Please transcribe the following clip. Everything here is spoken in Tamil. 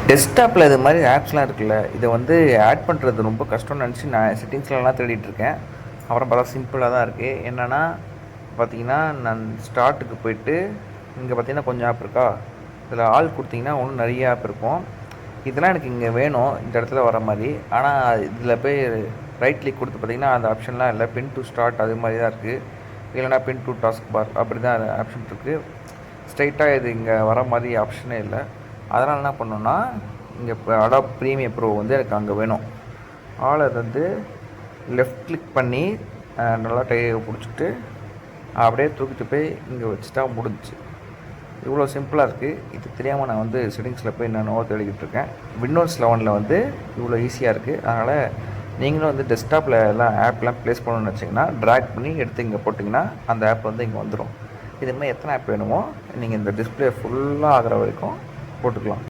டெஸ்க்டாப்பில் இது மாதிரி ஆப்ஸ்லாம் இருக்குல்ல, இதை வந்து ஆட் பண்ணுறது ரொம்ப கஷ்டம்னு நினச்சி நான் செட்டிங்ஸ்லலாம் தேடிட்டுருக்கேன். அப்புறம் பார்த்தா சிம்பிளாக தான் இருக்குது. என்னென்னா பார்த்தீங்கன்னா, நான் ஸ்டார்ட்டுக்கு போயிட்டு இங்கே பார்த்தீங்கன்னா கொஞ்சம் ஆப் இருக்கா, இதில் ஆள் கொடுத்தீங்கன்னா இன்னும் நிறைய ஆப் இருக்கும். இதெல்லாம் எனக்கு இங்கே வேணும், இந்த இடத்துல வர மாதிரி. ஆனால் இதில் போய் ரைட் கிளிக் கொடுத்து பார்த்தீங்கன்னா அந்த ஆப்ஷன்லாம் இல்லை. பின் டு ஸ்டார்ட் அது மாதிரி தான் இருக்குது. இல்லைனா பின் டு டாஸ்க் பார் அப்படி தான் ஆப்ஷன் இருக்குது. ஸ்ட்ரைட்டாக இது இங்கே வர மாதிரி ஆப்ஷனே இல்லை. அதனால் என்ன பண்ணணுன்னா, இங்கே இப்போ அடாப் ப்ரீமியம் ப்ரோ வந்து எனக்கு அங்கே வேணும். ஆளை வந்து லெஃப்ட் கிளிக் பண்ணி நல்லா பிடிச்சிட்டு அப்படியே தூக்கிட்டு போய் இங்கே வச்சுட்டா முடிஞ்சிச்சு. இவ்வளோ சிம்பிளாக இருக்குது. இது தெரியாமல் நான் வந்து செட்டிங்ஸில் போய் என்னென்னவோ தேடிக்கிட்டு இருக்கேன். விண்டோஸ் 11 வந்து இவ்வளோ ஈஸியாக இருக்குது. அதனால் நீங்களும் வந்து டெஸ்க்டாப்பில் எல்லாம் ஆப்லாம் ப்ளேஸ் பண்ணணும்னு வச்சிங்கன்னா ட்ராக் பண்ணி எடுத்து இங்கே போட்டிங்கன்னா அந்த ஆப் வந்து இங்கே வந்துடும். இதுமாதிரி எத்தனை ஆப் வேணுமோ நீங்கள் இந்த டிஸ்பிளே ஃபுல்லாக ஆகிற வரைக்கும் போட்டுக்கலாம்.